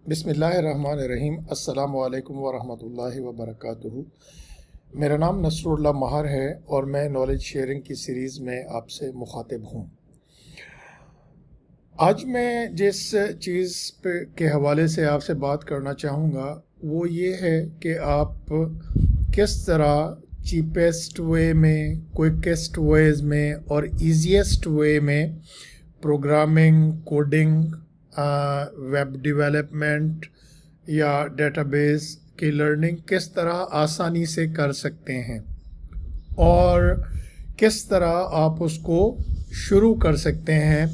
बिस्मिल्लाहिर्रहमानिर्रहीम। अस्सलामु अलैकुम वरहमतुल्लाहि वबरकातुहू। मेरा नाम नसरुल्लाह महर है और मैं नॉलेज शेयरिंग की सीरीज़ में आपसे मुखातिब हूँ। आज मैं जिस चीज़ के हवाले से आपसे बात करना चाहूँगा वो ये है कि आप किस तरह चीपेस्ट वे में, क्विकेस्ट वेज में और ईजीएस्ट वे में प्रोग्रामिंग, कोडिंग, वेब डेवलपमेंट या डेटाबेस की लर्निंग किस तरह आसानी से कर सकते हैं और किस तरह आप उसको शुरू कर सकते हैं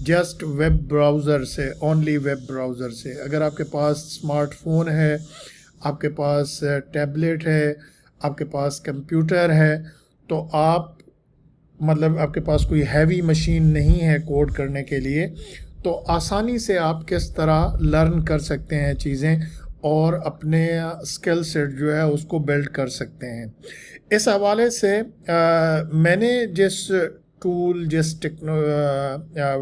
जस्ट वेब ब्राउज़र से, ओनली वेब ब्राउज़र से। अगर आपके पास स्मार्टफोन है, आपके पास टैबलेट है, आपके पास कंप्यूटर है, तो आप आपके पास कोई हैवी मशीन नहीं है कोड करने के लिए, तो आसानी से आप किस तरह लर्न कर सकते हैं चीज़ें और अपने स्किल सेट जो है उसको बिल्ड कर सकते हैं। इस हवाले से मैंने जिस टूल, जिस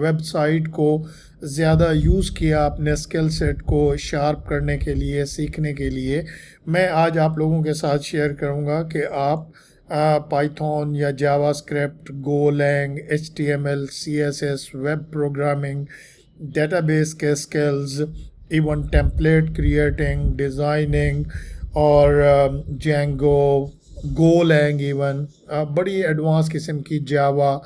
वेबसाइट को ज़्यादा यूज़ किया अपने स्किल सेट को शार्प करने के लिए, सीखने के लिए, मैं आज आप लोगों के साथ शेयर करूँगा कि आप पाइथन या JavaScript, Golang, HTML, CSS, web programming, database के skills, even template creating, designing और जेंगो, गोलैंग, इवन बड़ी एडवांस किस्म की जावा,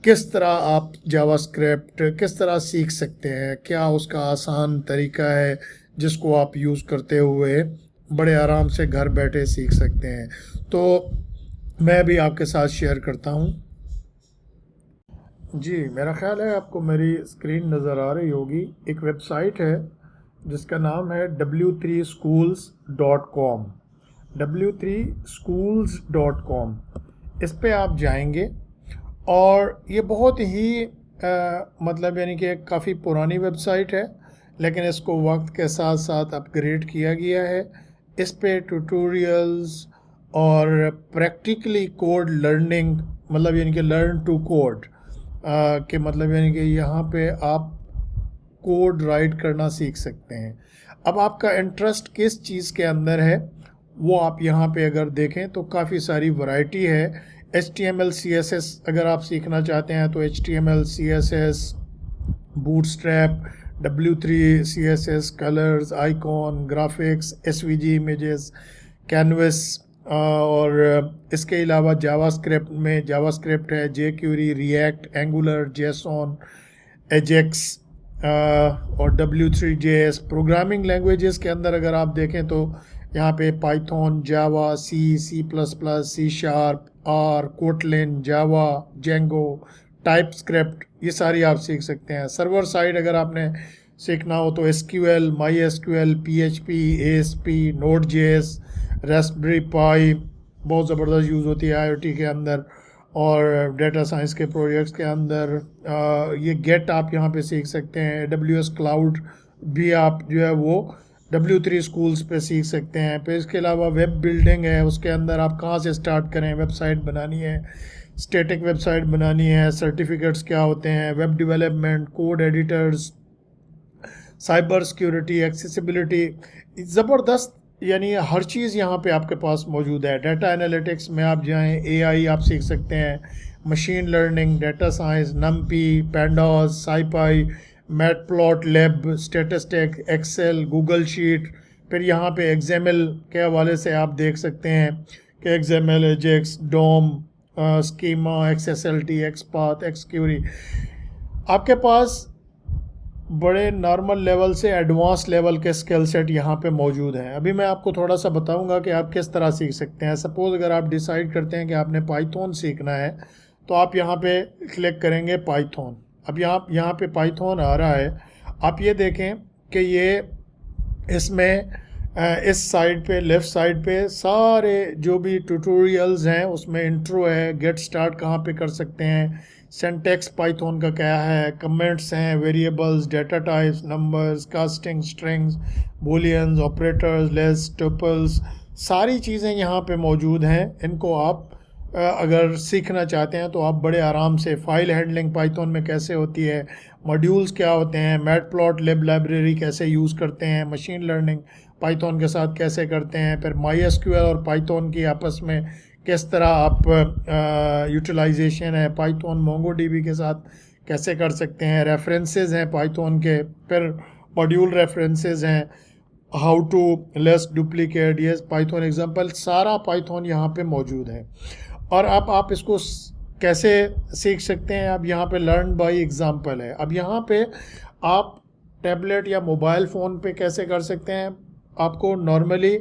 किस तरह आप जावास्क्रिप्ट किस तरह सीख सकते हैं, क्या उसका आसान तरीका है जिसको आप यूज़ करते हुए बड़े आराम से घर बैठे सीख सकते हैं। तो मैं भी आपके साथ शेयर करता हूँ। जी, मेरा ख़्याल है आपको मेरी स्क्रीन नज़र आ रही होगी। एक वेबसाइट है जिसका नाम है w3schools.com, w3schools.com। इस पे आप जाएंगे और ये बहुत ही यानी कि काफ़ी पुरानी वेबसाइट है, लेकिन इसको वक्त के साथ साथ अपग्रेड किया गया है। इस पे ट्यूटोरियल्स और प्रैक्टिकली कोड लर्निंग, यानी कि लर्न टू कोड के यानी कि यहाँ पे आप कोड राइट करना सीख सकते हैं। अब आपका इंटरेस्ट किस चीज़ के अंदर है वो आप यहाँ पे अगर देखें तो काफ़ी सारी वैरायटी है। HTML CSS अगर आप सीखना चाहते हैं तो HTML CSS, bootstrap, W3 CSS, colours, icon, graphics, SVG images, canvas, और इसके अलावा जावास्क्रिप्ट में जावास्क्रिप्ट है, jQuery, react, angular, JSON, Ajax और W3JS। प्रोग्रामिंग लैंग्वेजेस के अंदर अगर आप देखें तो यहाँ पे पाइथन, जावा, C++, C#, R, कोटलिन, जावा, जेंगो, टाइपस्क्रिप्ट, ये सारी आप सीख सकते हैं। सर्वर साइड अगर आपने सीखना हो तो SQL, MySQL, PHP, ASP, Node.js, Raspberry Pi बहुत ज़बरदस्त यूज़ होती है IoT के अंदर और डेटा साइंस के प्रोजेक्ट्स के अंदर। ये गेट आप यहाँ पे सीख सकते हैं। AWS क्लाउड भी आप जो है वो W3 स्कूल्स पे सीख सकते हैं। फिर इसके अलावा वेब बिल्डिंग है, उसके अंदर आप कहाँ से स्टार्ट करें, वेबसाइट बनानी है, स्टैटिक वेबसाइट बनानी है, सर्टिफिकेट्स क्या होते हैं, web development, code editors, cyber security, accessibility, ज़बरदस्त यानी हर चीज़ यहाँ पे आपके पास मौजूद है। डाटा एनालिटिक्स में आप जाएं, AI आप सीख सकते हैं, machine learning, data science, NumPy, pandas, SciPy, Matplotlib, statistic, Excel, Google sheet. फिर यहाँ पे XML के हवाले से आप देख सकते हैं कि XML, एजेक्स, डोम, स्कीमा, XSLT, XPath, XQuery। आपके पास बड़े नॉर्मल लेवल से एडवांस लेवल के स्किल सेट यहाँ पे मौजूद हैं। अभी मैं आपको थोड़ा सा बताऊंगा कि आप किस तरह सीख सकते हैं। सपोज़ अगर आप डिसाइड करते हैं कि आपने पाइथन सीखना है तो आप यहाँ पे क्लिक करेंगे पाइथन। अब यहाँ पे पाइथन आ रहा है। आप ये देखें कि ये इसमें इस साइड पे, लेफ़्ट साइड पे सारे जो भी ट्यूटोरियल्स हैं उसमें इंट्रो है, गेट स्टार्ट कहाँ पे कर सकते हैं, सिंटैक्स पाइथन का क्या है, कमेंट्स हैं, variables, data types, numbers, casting, strings, booleans, operators, list, tuples, सारी चीज़ें यहाँ पे मौजूद हैं। इनको आप अगर सीखना चाहते हैं तो आप बड़े आराम से फाइल हैंडलिंग पाइथन में कैसे होती है, मॉड्यूल्स क्या होते हैं, मैटप्लॉटलिब लाइब्रेरी कैसे यूज़ करते हैं, मशीन लर्निंग पाइथन के साथ कैसे करते हैं, फिर MySQL और पाइथन की आपस में किस तरह आप यूटिलाइजेशन है, पाइथन मोंगोडीबी के साथ कैसे कर सकते हैं, रेफरेंसेस हैं पाइथन के, फिर मॉड्यूल रेफरेंसेस हैं, हाउ टू लेस डुप्लीकेट, ये पाइथन एग्जांपल, सारा पाइथन यहाँ पे मौजूद है। और अब आप इसको कैसे सीख सकते हैं, अब यहाँ पे लर्न बाय एग्जांपल है। अब यहाँ पे आप टैबलेट या मोबाइल फ़ोन पे कैसे कर सकते हैं, आपको नॉर्मली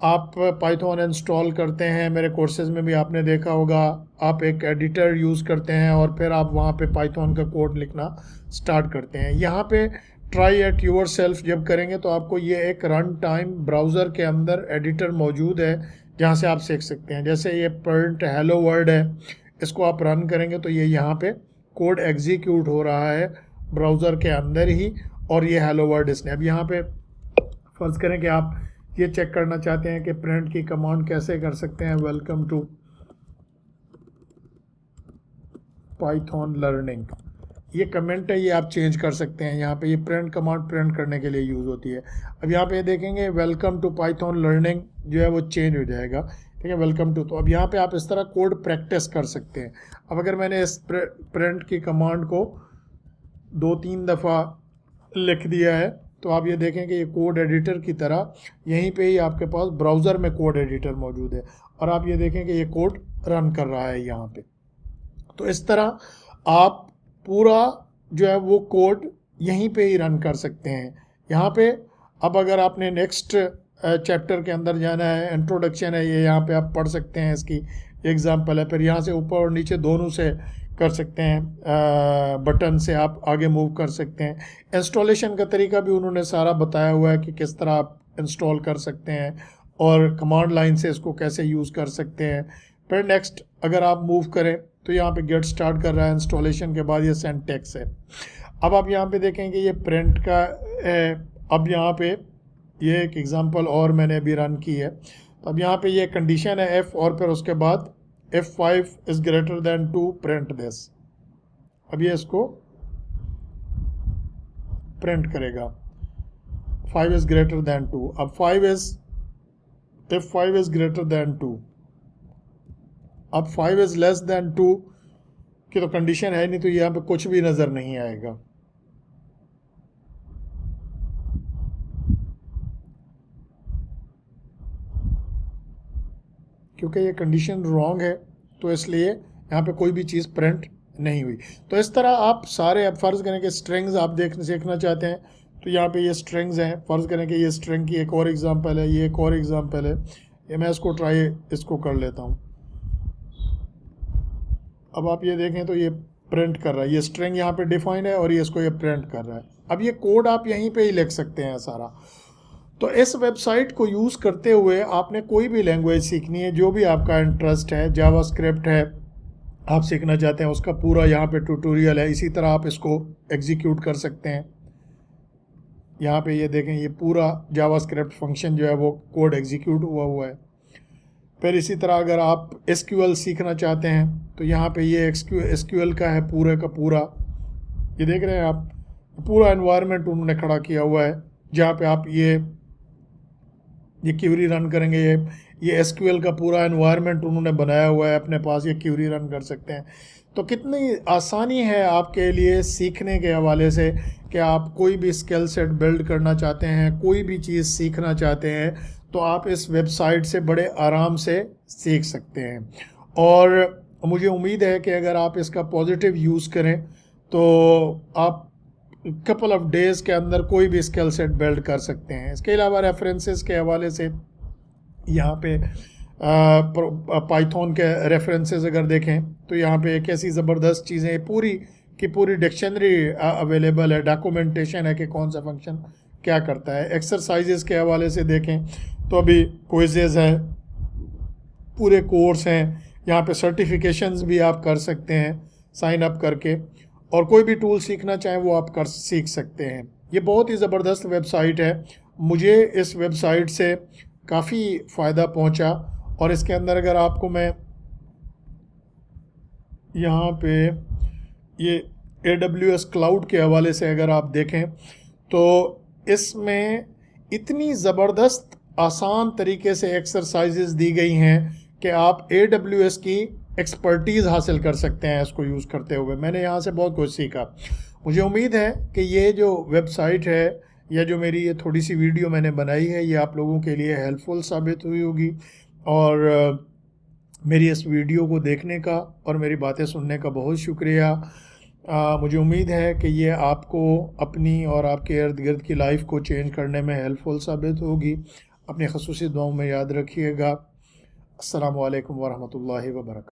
आप पाइथन इंस्टॉल करते हैं, मेरे कोर्सेज में भी आपने देखा होगा, आप एक एडिटर यूज़ करते हैं और फिर आप वहाँ पे पाइथन का कोड लिखना स्टार्ट करते हैं। यहाँ पे ट्राई एट योर सेल्फ जब करेंगे तो आपको ये एक रन टाइम ब्राउज़र के अंदर एडिटर मौजूद है जहाँ से आप सीख सकते हैं। जैसे ये प्रिंट हेलो वर्ल्ड है, इसको आप रन करेंगे तो ये यहाँ पे कोड एग्जीक्यूट हो रहा है ब्राउज़र के अंदर ही, और ये हेलो वर्ल्ड इसने। अब यहाँ पे फ़र्ज़ करें कि आप ये चेक करना चाहते हैं कि प्रिंट की कमांड कैसे कर सकते हैं, वेलकम टू पाइथन लर्निंग, ये कमेंट है, ये आप चेंज कर सकते हैं। यहाँ पे ये प्रिंट कमांड प्रिंट करने के लिए यूज़ होती है। अब यहाँ पे देखेंगे वेलकम टू पाइथन लर्निंग जो है वो चेंज हो जाएगा, ठीक है, वेलकम टू। तो अब यहाँ पे आप इस तरह कोड प्रैक्टिस कर सकते हैं। अब अगर मैंने इस प्रिंट की कमांड को 2-3 दफ़ा लिख दिया है तो आप ये देखें कि ये कोड एडिटर की तरह यहीं पे ही आपके पास ब्राउज़र में कोड एडिटर मौजूद है, और आप ये देखें कि ये कोड रन कर रहा है यहाँ पे। तो इस तरह आप पूरा जो है वो कोड यहीं पे ही रन कर सकते हैं। यहाँ पे अब अगर आपने नेक्स्ट चैप्टर के अंदर जाना है, इंट्रोडक्शन है, ये यहाँ पे आप पढ़ सकते हैं, इसकी एग्जांपल है। फिर यहाँ से ऊपर और नीचे दोनों से कर सकते हैं, बटन से आप आगे मूव कर सकते हैं। इंस्टॉलेशन का तरीका भी उन्होंने सारा बताया हुआ है कि किस तरह आप इंस्टॉल कर सकते हैं और कमांड लाइन से इसको कैसे यूज़ कर सकते हैं। फिर नेक्स्ट अगर आप मूव करें तो यहाँ पे गेट स्टार्ट कर रहा है, इंस्टॉलेशन के बाद ये सिंटैक्स है। अब आप यहाँ पे देखेंगे ये प्रिंट का है। अब यहाँ पे ये एक एग्जांपल और मैंने अभी रन की है। तो अब यहाँ पे ये कंडीशन है एफ, और फिर उसके बाद F5 is greater than 2 print this. अब ये इसको प्रिंट करेगा, 5 इज़ ग्रेटर दैन 2। अब F5 इज़ ग्रेटर दैन 2। अब 5 इज़ लेस दैन 2 की तो कंडीशन है नहीं, तो यहाँ पे कुछ भी नज़र नहीं आएगा। क्योंकि ये कंडीशन रॉन्ग है तो इसलिए यहाँ पे कोई भी चीज़ प्रिंट नहीं हुई। तो इस तरह आप सारे, अब फ़र्ज़ करें कि स्ट्रिंग्स आप सीखना चाहते हैं तो यहाँ पे ये स्ट्रिंग्स हैं। फ़र्ज़ करें कि ये स्ट्रिंग की एक और एग्जांपल है, ये एक और एग्जांपल है, ये मैं इसको कर लेता हूँ। अब आप ये देखें तो ये प्रिंट कर रहा है, ये स्ट्रिंग यहाँ पे डिफाइन है और ये इसको ये प्रिंट कर रहा है। अब ये कोड आप यहीं पे ही लिख सकते हैं सारा। तो इस वेबसाइट को यूज़ करते हुए आपने कोई भी लैंग्वेज सीखनी है, जो भी आपका इंटरेस्ट है, जावास्क्रिप्ट है आप सीखना चाहते हैं, उसका पूरा यहाँ पे ट्यूटोरियल है। इसी तरह आप इसको एग्जीक्यूट कर सकते हैं। यहाँ पे ये देखें, ये पूरा जावास्क्रिप्ट फंक्शन जो है वो कोड एग्जीक्यूट हुआ है। फिर इसी तरह अगर आप SQL सीखना चाहते हैं तो यहाँ पे ये SQL का है पूरे का पूरा, ये देख रहे हैं आप, पूरा एनवायरनमेंट उन्होंने खड़ा किया हुआ है जहाँ पे आप ये क्यूरी रन करेंगे। ये SQL का पूरा एनवायरनमेंट उन्होंने बनाया हुआ है, अपने पास ये क्यूरी रन कर सकते हैं। तो कितनी आसानी है आपके लिए सीखने के हवाले से कि आप कोई भी स्किल सेट बिल्ड करना चाहते हैं, कोई भी चीज़ सीखना चाहते हैं, तो आप इस वेबसाइट से बड़े आराम से सीख सकते हैं। और मुझे उम्मीद है कि अगर आप इसका पॉजिटिव यूज़ करें तो आप कपल ऑफ डेज़ के अंदर कोई भी स्किल सेट बिल्ड कर सकते हैं। इसके अलावा रेफरेंसेस के हवाले से यहाँ पे पाइथन के रेफरेंसेस अगर देखें तो यहाँ पे एक ऐसी ज़बरदस्त चीज़ें पूरी की पूरी डिक्शनरी अवेलेबल है, डॉक्यूमेंटेशन है कि कौन सा फंक्शन क्या करता है। एक्सरसाइजेस के हवाले से देखें तो अभी क्विज़ेज़ हैं, पूरे कोर्स हैं, यहाँ पे सर्टिफिकेशंस भी आप कर सकते हैं साइन अप करके, और कोई भी टूल सीखना चाहें वो आप सीख सकते हैं। ये बहुत ही ज़बरदस्त वेबसाइट है, मुझे इस वेबसाइट से काफ़ी फ़ायदा पहुंचा। और इसके अंदर अगर आपको मैं यहाँ पे ये AWS क्लाउड के हवाले से अगर आप देखें तो इसमें इतनी ज़बरदस्त आसान तरीके से एक्सरसाइजेज दी गई हैं कि आप AWS की एक्सपर्टीज़ हासिल कर सकते हैं इसको यूज़ करते हुए। मैंने यहाँ से बहुत कुछ सीखा। मुझे उम्मीद है कि ये जो वेबसाइट है या जो मेरी ये थोड़ी सी वीडियो मैंने बनाई है ये आप लोगों के लिए हेल्पफुल साबित हुई होगी, और मेरी इस वीडियो को देखने का और मेरी बातें सुनने का बहुत शुक्रिया। मुझे उम्मीद है कि ये आपको अपनी और आपके इर्द गिर्द की लाइफ को चेंज करने में हेल्पफुल साबित होगी। अपनी ख़ुसूसी दुआओं में याद रखिएगा। अस्सलामु अलैकुम वरहमतुल्लाहि वबरकातुहू।